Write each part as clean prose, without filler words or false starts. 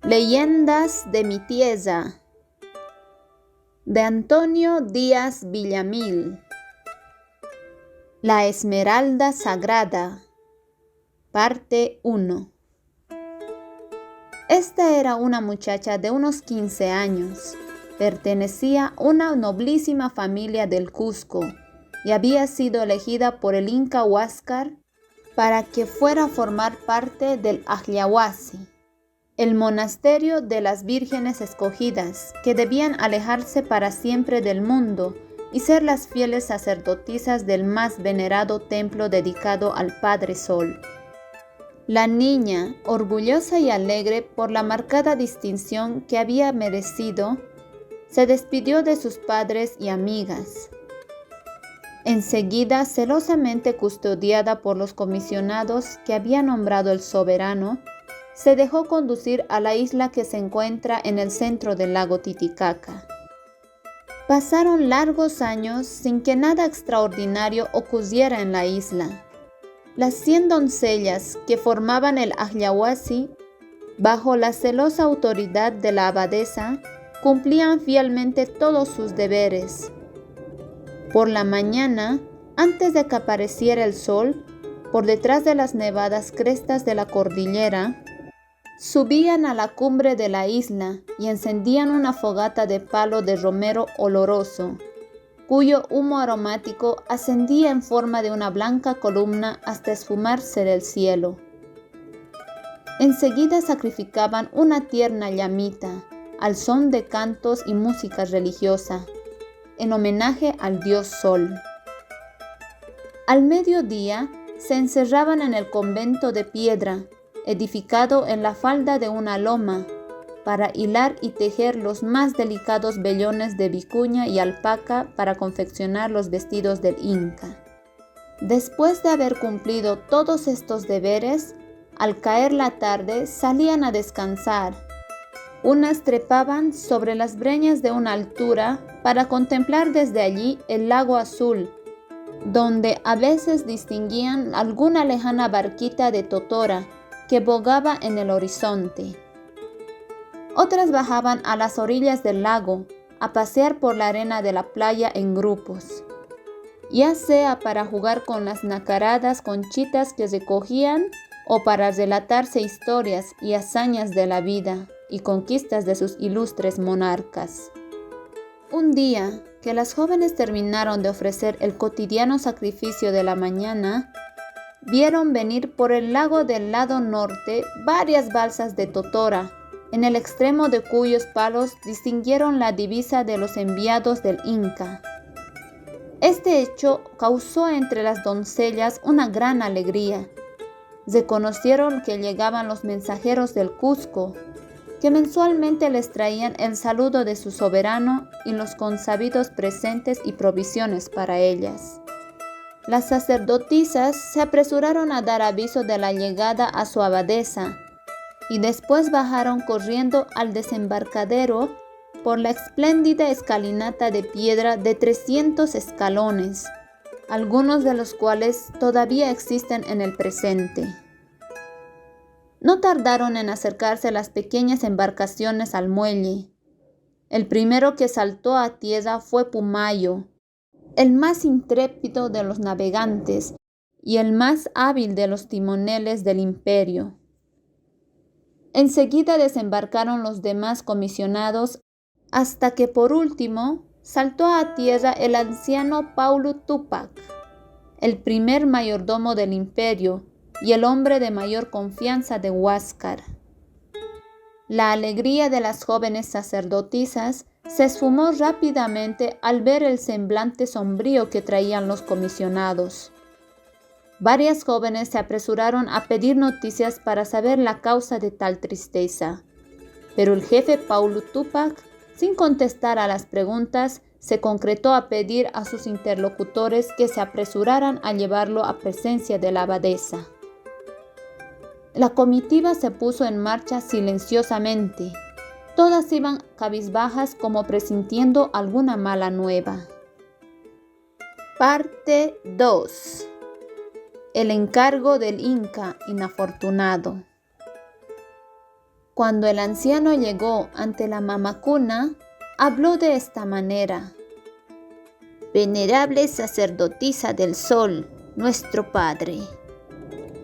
Leyendas de mi tierra, de Antonio Díaz Villamil. La Esmeralda Sagrada, parte 1. Esta era una muchacha de unos 15 años. Pertenecía a una noblísima familia del Cusco y había sido elegida por el Inca Huáscar para que fuera a formar parte del Ajiahuasi, el monasterio de las vírgenes escogidas, que debían alejarse para siempre del mundo y ser las fieles sacerdotisas del más venerado templo dedicado al Padre Sol. La niña, orgullosa y alegre por la marcada distinción que había merecido, se despidió de sus padres y amigas. Enseguida, celosamente custodiada por los comisionados que había nombrado el soberano, se dejó conducir a la isla que se encuentra en el centro del lago Titicaca. Pasaron largos años sin que nada extraordinario ocurriera en la isla. Las 100 doncellas que formaban el Ajiahuasi, bajo la celosa autoridad de la abadesa, cumplían fielmente todos sus deberes. Por la mañana, antes de que apareciera el sol, por detrás de las nevadas crestas de la cordillera, subían a la cumbre de la isla y encendían una fogata de palo de romero oloroso, cuyo humo aromático ascendía en forma de una blanca columna hasta esfumarse del cielo. Enseguida sacrificaban una tierna llamita, al son de cantos y música religiosa, en homenaje al dios Sol. Al mediodía se encerraban en el convento de piedra, edificado en la falda de una loma, para hilar y tejer los más delicados vellones de vicuña y alpaca para confeccionar los vestidos del Inca. Después de haber cumplido todos estos deberes, al caer la tarde salían a descansar. Unas trepaban sobre las breñas de una altura para contemplar desde allí el lago azul, donde a veces distinguían alguna lejana barquita de totora que bogaba en el horizonte. Otras bajaban a las orillas del lago a pasear por la arena de la playa en grupos, ya sea para jugar con las nacaradas conchitas que recogían o para relatarse historias y hazañas de la vida y conquistas de sus ilustres monarcas. Un día que las jóvenes terminaron de ofrecer el cotidiano sacrificio de la mañana, vieron venir por el lago del lado norte varias balsas de totora, en el extremo de cuyos palos distinguieron la divisa de los enviados del Inca. Este hecho causó entre las doncellas una gran alegría. Reconocieron que llegaban los mensajeros del Cusco, que mensualmente les traían el saludo de su soberano y los consabidos presentes y provisiones para ellas. Las sacerdotisas se apresuraron a dar aviso de la llegada a su abadesa y después bajaron corriendo al desembarcadero por la espléndida escalinata de piedra de 300 escalones, algunos de los cuales todavía existen en el presente. No tardaron en acercarse las pequeñas embarcaciones al muelle. El primero que saltó a tierra fue Pumayo, el más intrépido de los navegantes y el más hábil de los timoneles del imperio. Enseguida desembarcaron los demás comisionados hasta que por último saltó a tierra el anciano Paulo Túpac, el primer mayordomo del imperio y el hombre de mayor confianza de Huáscar. La alegría de las jóvenes sacerdotisas se esfumó rápidamente al ver el semblante sombrío que traían los comisionados. Varias jóvenes se apresuraron a pedir noticias para saber la causa de tal tristeza, pero el jefe Paulo Túpac, sin contestar a las preguntas, se concretó a pedir a sus interlocutores que se apresuraran a llevarlo a presencia de la abadesa. La comitiva se puso en marcha silenciosamente. Todas iban cabizbajas como presintiendo alguna mala nueva. Parte 2. El encargo del Inca inafortunado. Cuando el anciano llegó ante la mamacuna, habló de esta manera: Venerable sacerdotisa del sol, nuestro Padre,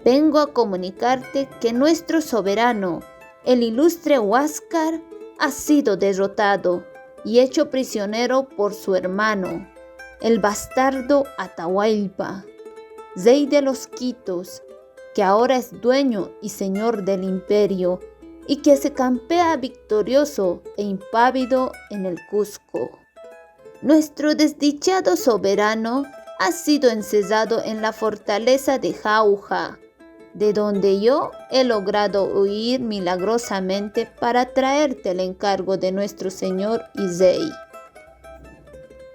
vengo a comunicarte que nuestro soberano, el ilustre Huáscar, ha sido derrotado y hecho prisionero por su hermano, el bastardo Atahualpa, rey de los Quitos, que ahora es dueño y señor del imperio y que se campea victorioso e impávido en el Cusco. Nuestro desdichado soberano ha sido encerrado en la fortaleza de Jauja, de donde yo he logrado huir milagrosamente para traerte el encargo de nuestro señor y rey.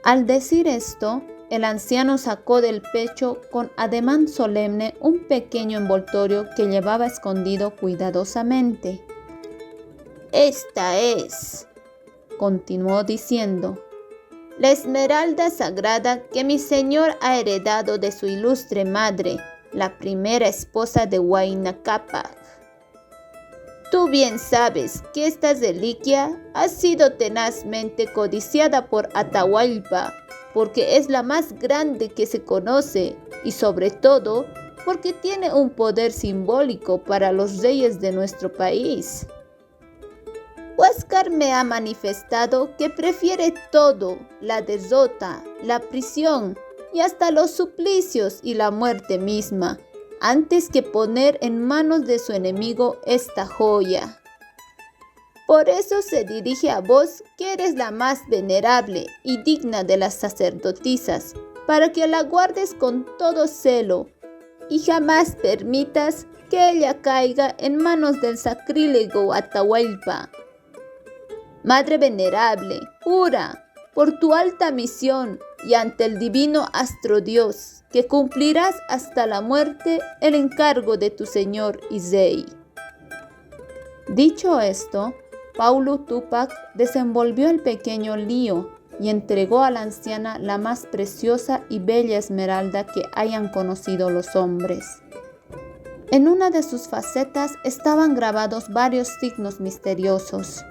Al decir esto, el anciano sacó del pecho con ademán solemne un pequeño envoltorio que llevaba escondido cuidadosamente. Esta es, continuó diciendo, la esmeralda sagrada que mi señor ha heredado de su ilustre madre, la primera esposa de Huayna Cápac. Tú bien sabes que esta reliquia ha sido tenazmente codiciada por Atahualpa, porque es la más grande que se conoce y sobre todo porque tiene un poder simbólico para los reyes de nuestro país. Huáscar me ha manifestado que prefiere todo, la derrota, la prisión y hasta los suplicios y la muerte misma, antes que poner en manos de su enemigo esta joya. Por eso se dirige a vos, que eres la más venerable y digna de las sacerdotisas, para que la guardes con todo celo y jamás permitas que ella caiga en manos del sacrílego Atahualpa. Madre venerable, jura por tu alta misión y ante el divino astrodios que cumplirás hasta la muerte el encargo de tu señor y rey. Dicho esto, Paulo Túpac desenvolvió el pequeño lío y entregó a la anciana la más preciosa y bella esmeralda que hayan conocido los hombres. En una de sus facetas estaban grabados varios signos misteriosos.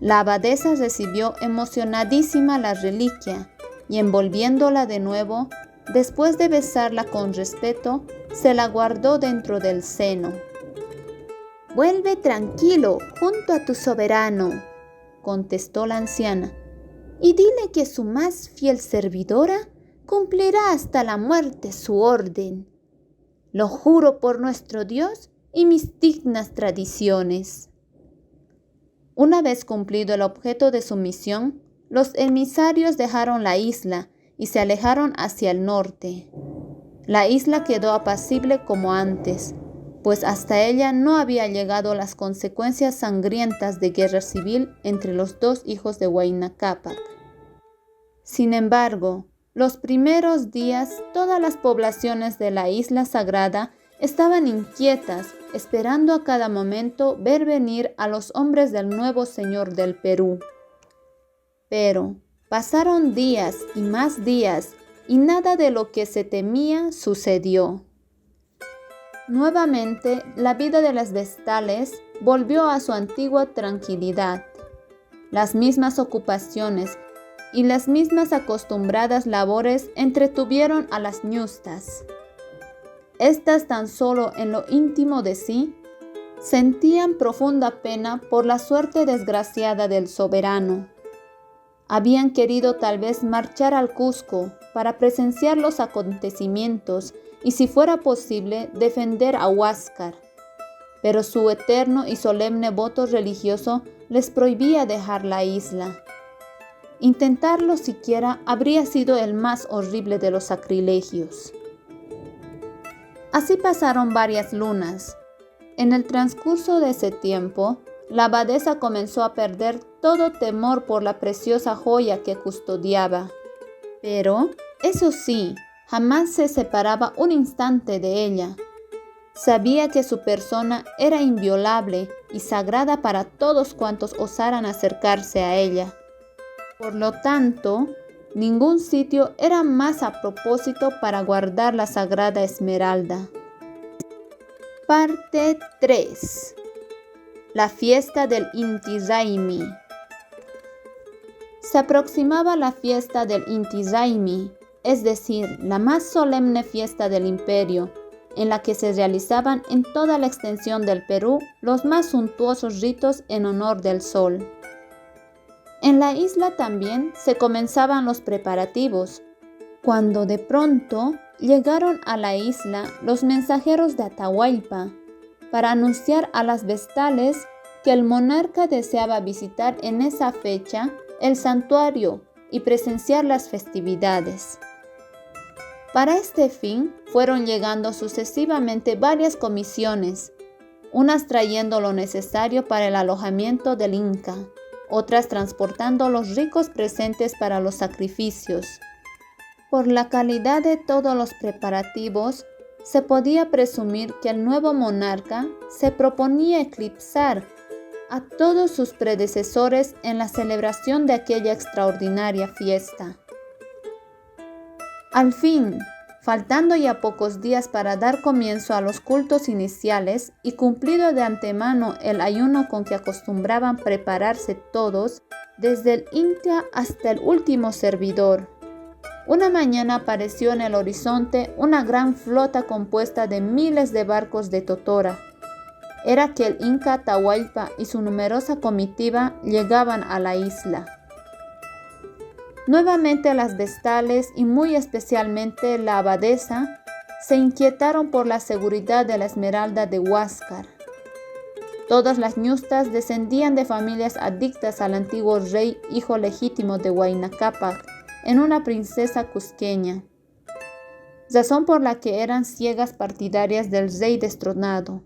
La abadesa recibió emocionadísima la reliquia y envolviéndola de nuevo, después de besarla con respeto, se la guardó dentro del seno. «Vuelve tranquilo junto a tu soberano», contestó la anciana, «y dile que su más fiel servidora cumplirá hasta la muerte su orden. Lo juro por nuestro Dios y mis dignas tradiciones». Una vez cumplido el objeto de su misión, los emisarios dejaron la isla y se alejaron hacia el norte. La isla quedó apacible como antes, pues hasta ella no había llegado las consecuencias sangrientas de guerra civil entre los dos hijos de Huayna Cápac. Sin embargo, los primeros días todas las poblaciones de la isla sagrada estaban inquietas, esperando a cada momento ver venir a los hombres del nuevo señor del Perú. Pero pasaron días y más días y nada de lo que se temía sucedió. Nuevamente, la vida de las vestales volvió a su antigua tranquilidad. Las mismas ocupaciones y las mismas acostumbradas labores entretuvieron a las ñustas. Estas tan solo en lo íntimo de sí, sentían profunda pena por la suerte desgraciada del soberano. Habían querido tal vez marchar al Cusco para presenciar los acontecimientos y si fuera posible defender a Huáscar, pero su eterno y solemne voto religioso les prohibía dejar la isla. Intentarlo siquiera habría sido el más horrible de los sacrilegios. Así pasaron varias lunas. En el transcurso de ese tiempo, la abadesa comenzó a perder todo temor por la preciosa joya que custodiaba. Pero, eso sí, jamás se separaba un instante de ella. Sabía que su persona era inviolable y sagrada para todos cuantos osaran acercarse a ella. Por lo tanto, ningún sitio era más a propósito para guardar la sagrada esmeralda. Parte 3. la fiesta del Inti Raymi. Se aproximaba la fiesta del Inti Raymi, es decir, la más solemne fiesta del imperio, en la que se realizaban en toda la extensión del Perú los más suntuosos ritos en honor del sol. En la isla también se comenzaban los preparativos, cuando de pronto llegaron a la isla los mensajeros de Atahualpa para anunciar a las vestales que el monarca deseaba visitar en esa fecha el santuario y presenciar las festividades. Para este fin fueron llegando sucesivamente varias comisiones, unas trayendo lo necesario para el alojamiento del Inca, otras transportando los ricos presentes para los sacrificios. Por la calidad de todos los preparativos, se podía presumir que el nuevo monarca se proponía eclipsar a todos sus predecesores en la celebración de aquella extraordinaria fiesta. Al fin, faltando ya pocos días para dar comienzo a los cultos iniciales y cumplido de antemano el ayuno con que acostumbraban prepararse todos, desde el Inca hasta el último servidor, una mañana apareció en el horizonte una gran flota compuesta de miles de barcos de totora. Era que el Inca Atahualpa y su numerosa comitiva llegaban a la isla. Nuevamente las vestales y muy especialmente la abadesa se inquietaron por la seguridad de la Esmeralda de Huáscar. Todas las ñustas descendían de familias adictas al antiguo rey, hijo legítimo de Huayna Cápac, en una princesa cusqueña, razón por la que eran ciegas partidarias del rey destronado.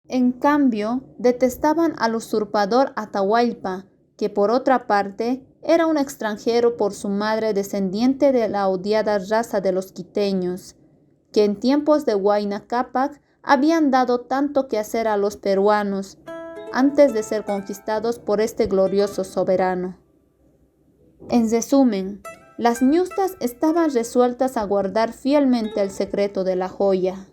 En cambio, detestaban al usurpador Atahualpa, que por otra parte era un extranjero por su madre descendiente de la odiada raza de los quiteños, que en tiempos de Huayna Cápac habían dado tanto que hacer a los peruanos, antes de ser conquistados por este glorioso soberano. En resumen, las ñustas estaban resueltas a guardar fielmente el secreto de la joya.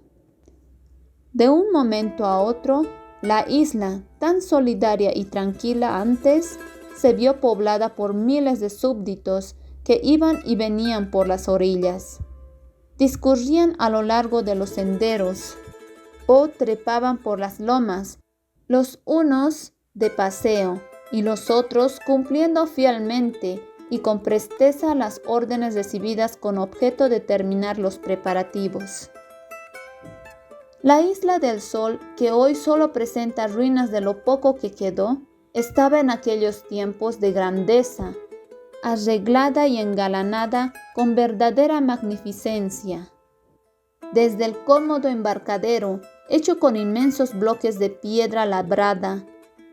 De un momento a otro, la isla, tan solidaria y tranquila antes, se vio poblada por miles de súbditos que iban y venían por las orillas. Discurrían a lo largo de los senderos o trepaban por las lomas, los unos de paseo y los otros cumpliendo fielmente y con presteza las órdenes recibidas con objeto de terminar los preparativos. La Isla del Sol, que hoy solo presenta ruinas de lo poco que quedó, estaba en aquellos tiempos de grandeza, arreglada y engalanada con verdadera magnificencia. Desde el cómodo embarcadero, hecho con inmensos bloques de piedra labrada,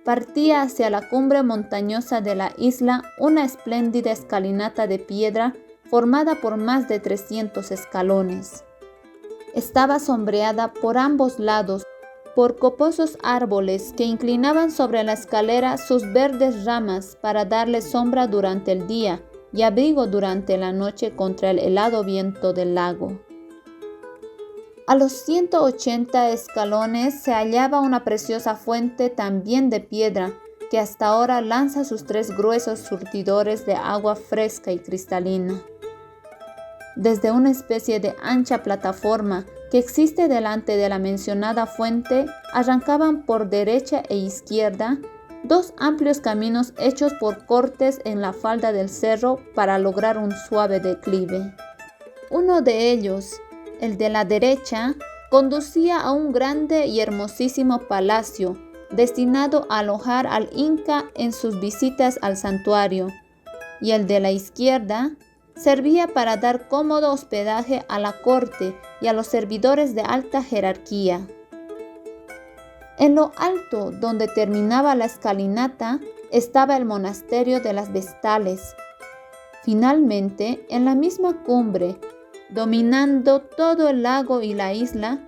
partía hacia la cumbre montañosa de la isla una espléndida escalinata de piedra formada por más de 300 escalones. Estaba sombreada por ambos lados por coposos árboles que inclinaban sobre la escalera sus verdes ramas para darle sombra durante el día y abrigo durante la noche contra el helado viento del lago. A los 180 escalones se hallaba una preciosa fuente también de piedra que hasta ahora lanza sus 3 gruesos surtidores de agua fresca y cristalina. Desde una especie de ancha plataforma que existe delante de la mencionada fuente, arrancaban por derecha e izquierda 2 amplios caminos hechos por cortes en la falda del cerro para lograr un suave declive. Uno de ellos, el de la derecha, conducía a un grande y hermosísimo palacio destinado a alojar al Inca en sus visitas al santuario, y el de la izquierda servía para dar cómodo hospedaje a la corte y a los servidores de alta jerarquía. En lo alto, donde terminaba la escalinata, estaba el monasterio de las Vestales. Finalmente, en la misma cumbre, dominando todo el lago y la isla,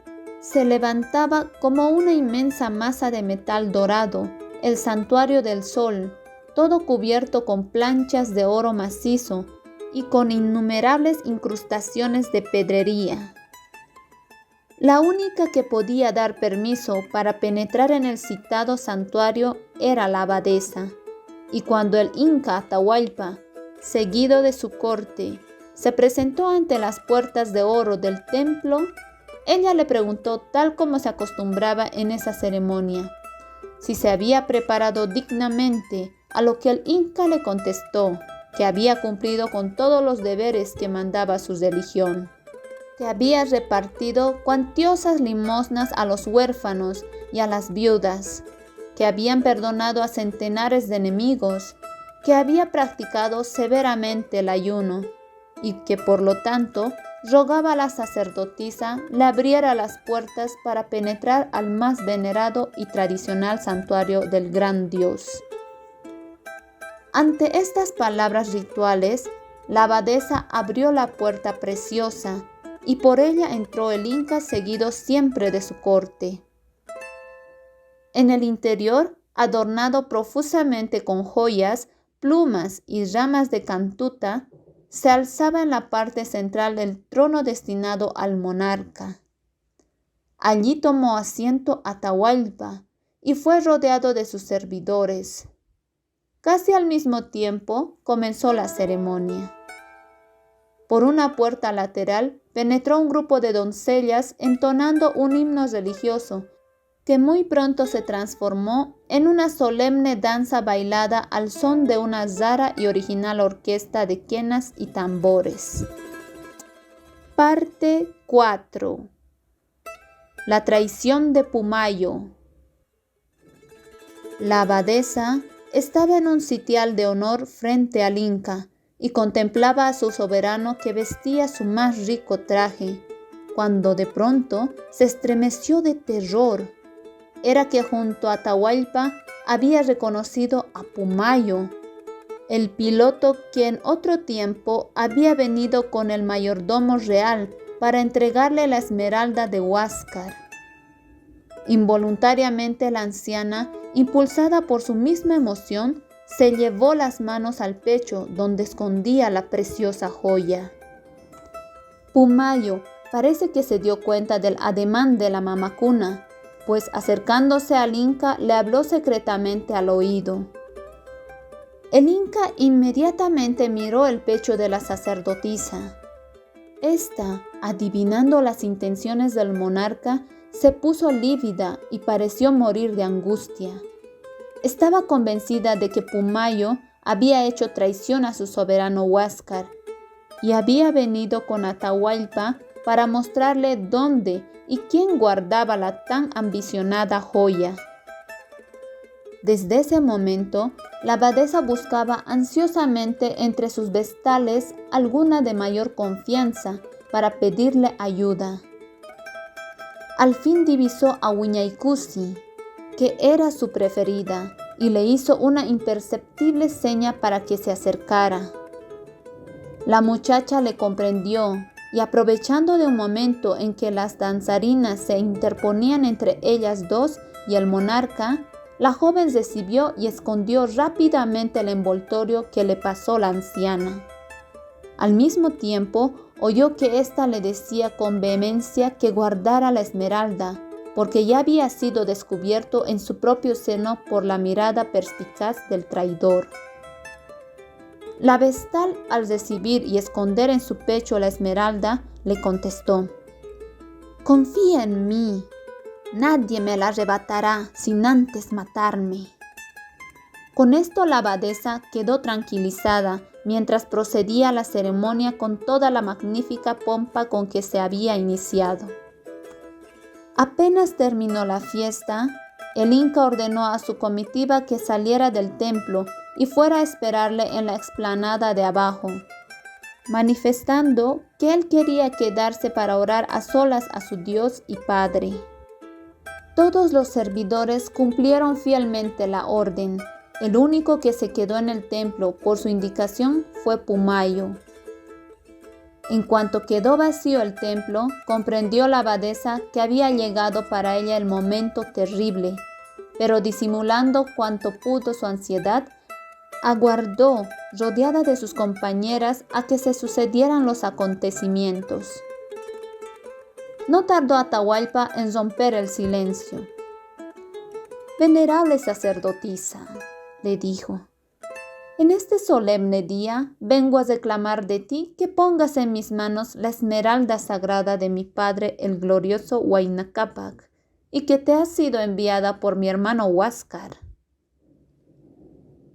se levantaba como una inmensa masa de metal dorado, el santuario del sol, todo cubierto con planchas de oro macizo y con innumerables incrustaciones de pedrería. La única que podía dar permiso para penetrar en el citado santuario era la abadesa, y cuando el Inca Atahualpa, seguido de su corte, se presentó ante las puertas de oro del templo, ella le preguntó, tal como se acostumbraba en esa ceremonia, si se había preparado dignamente, a lo que el Inca le contestó que había cumplido con todos los deberes que mandaba su religión, que había repartido cuantiosas limosnas a los huérfanos y a las viudas, que habían perdonado a centenares de enemigos, que había practicado severamente el ayuno y que por lo tanto rogaba a la sacerdotisa le abriera las puertas para penetrar al más venerado y tradicional santuario del gran Dios. Ante estas palabras rituales, la abadesa abrió la puerta preciosa y por ella entró el Inca seguido siempre de su corte. En el interior, adornado profusamente con joyas, plumas y ramas de cantuta, se alzaba en la parte central el trono destinado al monarca. Allí tomó asiento Atahualpa y fue rodeado de sus servidores. Casi al mismo tiempo comenzó la ceremonia. Por una puerta lateral penetró un grupo de doncellas entonando un himno religioso que muy pronto se transformó en una solemne danza bailada al son de una rara y original orquesta de quenas y tambores. Parte 4. La traición de Pumayo. La abadesa estaba en un sitial de honor frente al Inca y contemplaba a su soberano que vestía su más rico traje, cuando de pronto se estremeció de terror. Era que junto a Atahualpa había reconocido a Pumayo, el piloto que en otro tiempo había venido con el mayordomo real para entregarle la esmeralda de Huáscar. Involuntariamente la anciana, impulsada por su misma emoción, se llevó las manos al pecho donde escondía la preciosa joya. Pumayo parece que se dio cuenta del ademán de la mamacuna, pues acercándose al Inca le habló secretamente al oído. El Inca inmediatamente miró el pecho de la sacerdotisa. Esta, adivinando las intenciones del monarca, se puso lívida y pareció morir de angustia. Estaba convencida de que Pumayo había hecho traición a su soberano Huáscar y había venido con Atahualpa para mostrarle dónde y quién guardaba la tan ambicionada joya. Desde ese momento, la abadesa buscaba ansiosamente entre sus vestales alguna de mayor confianza para pedirle ayuda. Al fin divisó a Huñaycusi, que era su preferida, y le hizo una imperceptible seña para que se acercara. La muchacha le comprendió y aprovechando de un momento en que las danzarinas se interponían entre ellas dos y el monarca, la joven recibió y escondió rápidamente el envoltorio que le pasó la anciana. Al mismo tiempo, oyó que ésta le decía con vehemencia que guardara la esmeralda, porque ya había sido descubierto en su propio seno por la mirada perspicaz del traidor. La vestal, al recibir y esconder en su pecho la esmeralda, le contestó: «Confía en mí, nadie me la arrebatará sin antes matarme». Con esto la abadesa quedó tranquilizada mientras procedía la ceremonia con toda la magnífica pompa con que se había iniciado. Apenas terminó la fiesta, el Inca ordenó a su comitiva que saliera del templo y fuera a esperarle en la explanada de abajo, manifestando que él quería quedarse para orar a solas a su Dios y Padre. Todos los servidores cumplieron fielmente la orden. El único que se quedó en el templo por su indicación fue Pumayo. En cuanto quedó vacío el templo, comprendió la abadesa que había llegado para ella el momento terrible, pero disimulando cuanto pudo su ansiedad, aguardó, rodeada de sus compañeras, a que se sucedieran los acontecimientos. No tardó Atahualpa en romper el silencio. «Venerable sacerdotisa», le dijo, «en este solemne día vengo a reclamar de ti que pongas en mis manos la esmeralda sagrada de mi padre, el glorioso Huayna Cápac, y que te ha sido enviada por mi hermano Huáscar».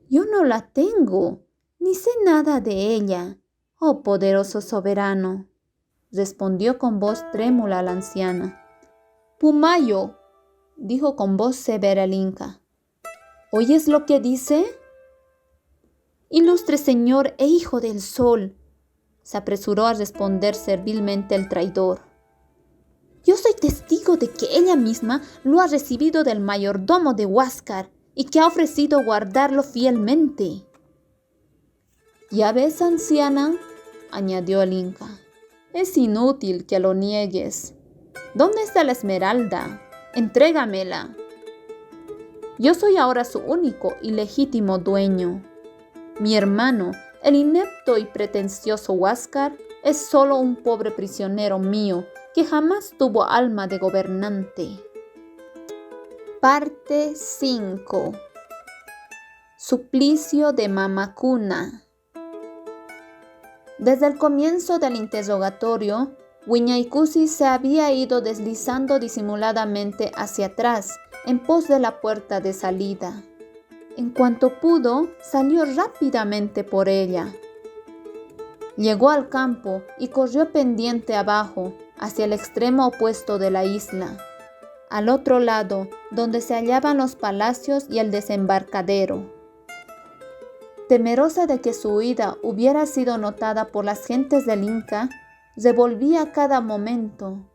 «Yo no la tengo, ni sé nada de ella, oh poderoso soberano», respondió con voz trémula la anciana. «Pumayo», dijo con voz severa el Inca, «¿oyes lo que dice?» «Ilustre señor e hijo del sol», se apresuró a responder servilmente el traidor, «yo soy testigo de que ella misma lo ha recibido del mayordomo de Huáscar y que ha ofrecido guardarlo fielmente». «Ya ves, anciana», añadió el Inca, «es inútil que lo niegues. ¿Dónde está la esmeralda? Entrégamela. Yo soy ahora su único y legítimo dueño. Mi hermano, el inepto y pretencioso Huáscar, es solo un pobre prisionero mío que jamás tuvo alma de gobernante». Parte 5. Suplicio de Mamacuna. Desde el comienzo del interrogatorio, Huiñaycusi se había ido deslizando disimuladamente hacia atrás, en pos de la puerta de salida. En cuanto pudo, salió rápidamente por ella. Llegó al campo y corrió pendiente abajo, hacia el extremo opuesto de la isla, al otro lado, donde se hallaban los palacios y el desembarcadero. Temerosa de que su huida hubiera sido notada por las gentes del Inca, revolvía a cada momento.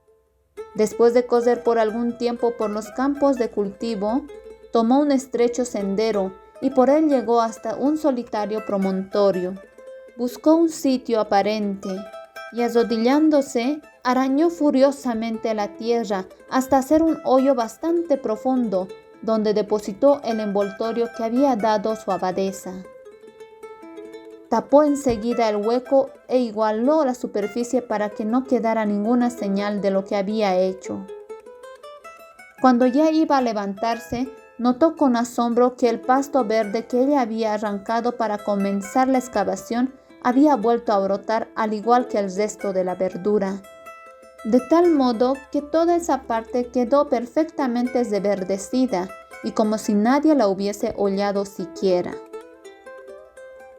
Después de correr por algún tiempo por los campos de cultivo, tomó un estrecho sendero y por él llegó hasta un solitario promontorio. Buscó un sitio aparente y, arrodillándose, arañó furiosamente la tierra hasta hacer un hoyo bastante profundo, donde depositó el envoltorio que había dado su abadesa. Tapó enseguida el hueco e igualó la superficie para que no quedara ninguna señal de lo que había hecho. Cuando ya iba a levantarse, notó con asombro que el pasto verde que ella había arrancado para comenzar la excavación había vuelto a brotar al igual que el resto de la verdura, de tal modo que toda esa parte quedó perfectamente reverdecida y como si nadie la hubiese hollado siquiera.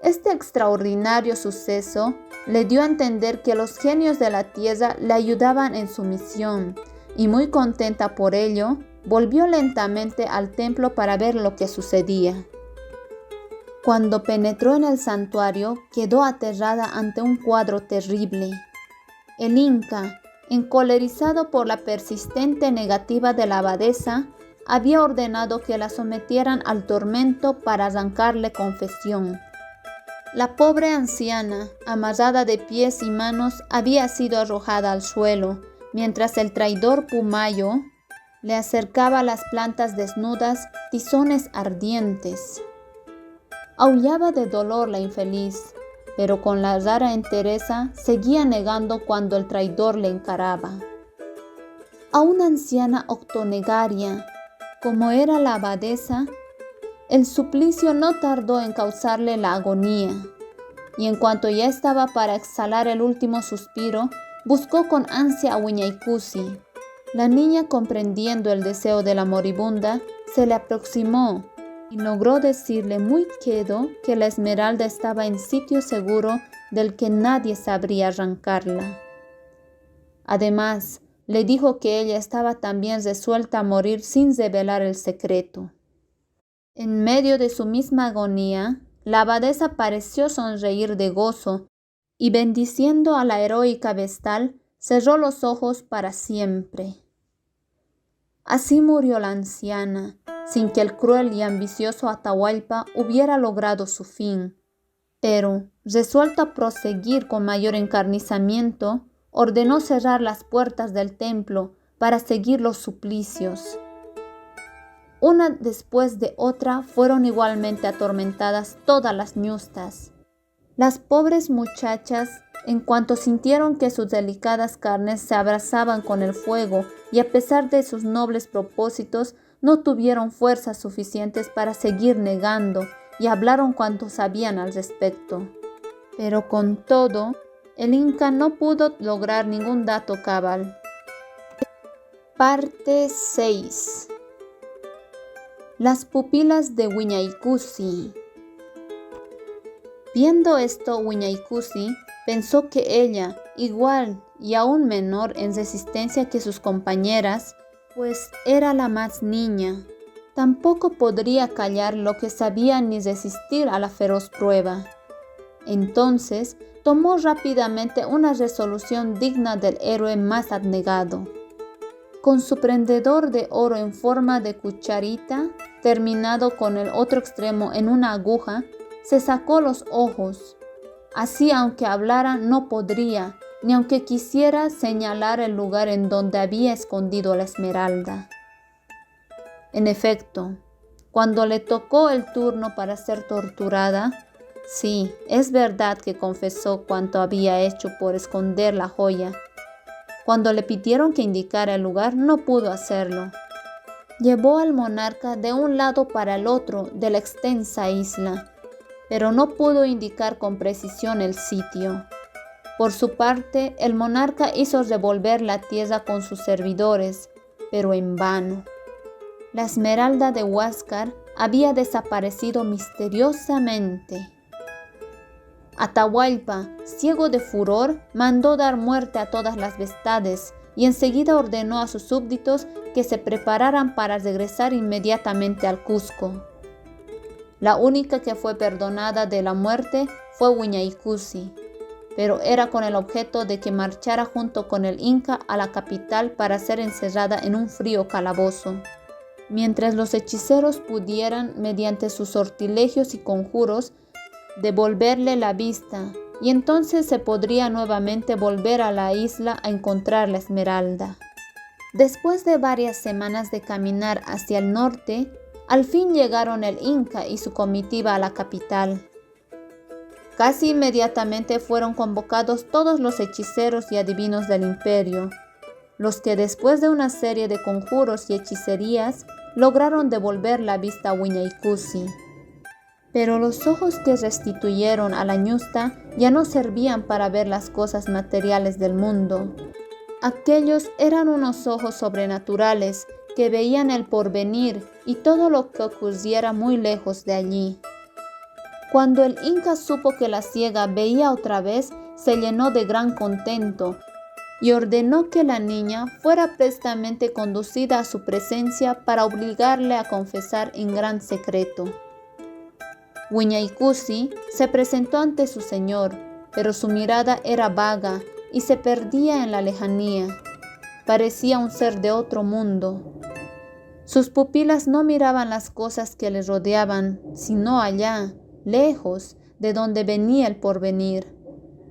Este extraordinario suceso le dio a entender que los genios de la tierra le ayudaban en su misión, y muy contenta por ello, volvió lentamente al templo para ver lo que sucedía. Cuando penetró en el santuario, quedó aterrada ante un cuadro terrible. El Inca, encolerizado por la persistente negativa de la abadesa, había ordenado que la sometieran al tormento para arrancarle confesión. La pobre anciana, amarrada de pies y manos, había sido arrojada al suelo, mientras el traidor Pumayo le acercaba a las plantas desnudas tizones ardientes. Aullaba de dolor la infeliz, pero con la rara entereza seguía negando cuando el traidor le encaraba. A una anciana octogenaria, como era la abadesa, el suplicio no tardó en causarle la agonía, y en cuanto ya estaba para exhalar el último suspiro, buscó con ansia a Huiñaycusi. La niña, comprendiendo el deseo de la moribunda, se le aproximó y logró decirle muy quedo que la esmeralda estaba en sitio seguro del que nadie sabría arrancarla. Además, le dijo que ella estaba también resuelta a morir sin revelar el secreto. En medio de su misma agonía, la abadesa pareció sonreír de gozo y, bendiciendo a la heroica vestal, cerró los ojos para siempre. Así murió la anciana, sin que el cruel y ambicioso Atahualpa hubiera logrado su fin. Pero, resuelto a proseguir con mayor encarnizamiento, ordenó cerrar las puertas del templo para seguir los suplicios. Una después de otra fueron igualmente atormentadas todas las ñustas. Las pobres muchachas En cuanto sintieron que sus delicadas carnes se abrazaban con el fuego y a pesar de sus nobles propósitos, no tuvieron fuerzas suficientes para seguir negando y hablaron cuanto sabían al respecto. Pero con todo, el Inca no pudo lograr ningún dato cabal. Parte 6. Las pupilas de Huinaycusi. Viendo esto, Huinaycusi pensó que ella, igual y aún menor en resistencia que sus compañeras, pues era la más niña, tampoco podría callar lo que sabía ni resistir a la feroz prueba. Entonces tomó rápidamente una resolución digna del héroe más abnegado. Con su prendedor de oro en forma de cucharita, terminado con el otro extremo en una aguja, se sacó los ojos. Así, aunque hablara, no podría, ni aunque quisiera señalar el lugar en donde había escondido la esmeralda. En efecto, cuando le tocó el turno para ser torturada, sí, es verdad que confesó cuanto había hecho por esconder la joya. Cuando le pidieron que indicara el lugar, no pudo hacerlo. Llevó al monarca de un lado para el otro de la extensa isla, pero no pudo indicar con precisión el sitio. Por su parte, el monarca hizo revolver la tierra con sus servidores, pero en vano. La esmeralda de Huáscar había desaparecido misteriosamente. Atahualpa, ciego de furor, mandó dar muerte a todas las bestias y enseguida ordenó a sus súbditos que se prepararan para regresar inmediatamente al Cusco. La única que fue perdonada de la muerte fue Huinaycusi, pero era con el objeto de que marchara junto con el Inca a la capital para ser encerrada en un frío calabozo, mientras los hechiceros pudieran, mediante sus sortilegios y conjuros, devolverle la vista, y entonces se podría nuevamente volver a la isla a encontrar la esmeralda. Después de varias semanas de caminar hacia el norte, al fin llegaron el Inca y su comitiva a la capital. Casi inmediatamente fueron convocados todos los hechiceros y adivinos del imperio, los que después de una serie de conjuros y hechicerías lograron devolver la vista a Huinaycusi. Pero los ojos que restituyeron a la ñusta ya no servían para ver las cosas materiales del mundo. Aquellos eran unos ojos sobrenaturales que veían el porvenir y todo lo que ocurriera muy lejos de allí. Cuando el Inca supo que la ciega veía otra vez, se llenó de gran contento y ordenó que la niña fuera prestamente conducida a su presencia para obligarle a confesar en gran secreto. Huinaycusi se presentó ante su señor, pero su mirada era vaga y se perdía en la lejanía. Parecía un ser de otro mundo. Sus pupilas no miraban las cosas que le rodeaban, sino allá, lejos, de donde venía el porvenir.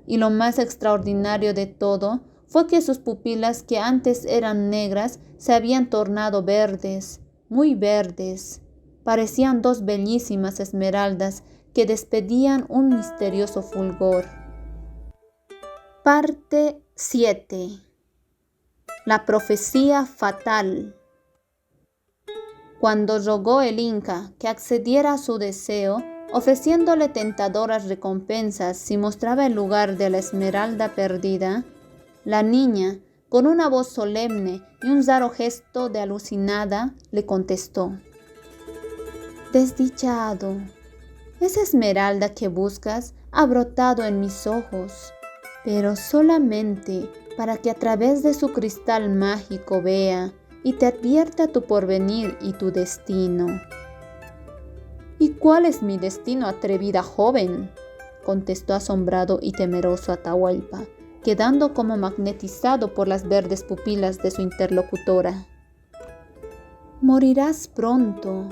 Y lo más extraordinario de todo fue que sus pupilas, que antes eran negras, se habían tornado verdes, muy verdes. Parecían dos bellísimas esmeraldas que despedían un misterioso fulgor. Parte 7. La profecía fatal. Cuando rogó el Inca que accediera a su deseo, ofreciéndole tentadoras recompensas si mostraba el lugar de la esmeralda perdida, la niña, con una voz solemne y un raro gesto de alucinada, le contestó: «Desdichado, esa esmeralda que buscas ha brotado en mis ojos, pero solamente para que a través de su cristal mágico vea y te advierta tu porvenir y tu destino». «¿Y cuál es mi destino, atrevida joven?», contestó asombrado y temeroso Atahualpa, quedando como magnetizado por las verdes pupilas de su interlocutora. «Morirás pronto.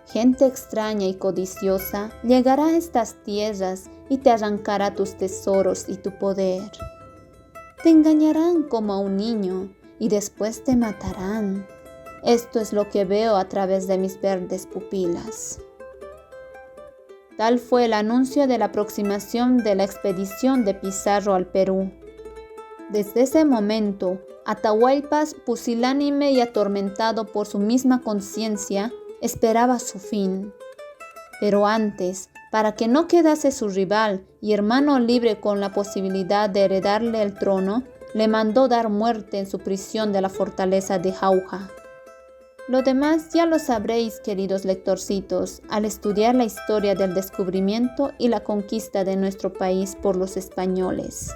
Gente extraña y codiciosa llegará a estas tierras y te arrancará tus tesoros y tu poder. Te engañarán como a un niño y después te matarán. Esto es lo que veo a través de mis verdes pupilas». Tal fue el anuncio de la aproximación de la expedición de Pizarro al Perú. Desde ese momento, Atahualpas, pusilánime y atormentado por su misma conciencia, esperaba su fin. Pero antes, para que no quedase su rival y hermano libre con la posibilidad de heredarle el trono, le mandó dar muerte en su prisión de la fortaleza de Jauja. Lo demás ya lo sabréis, queridos lectorcitos, al estudiar la historia del descubrimiento y la conquista de nuestro país por los españoles.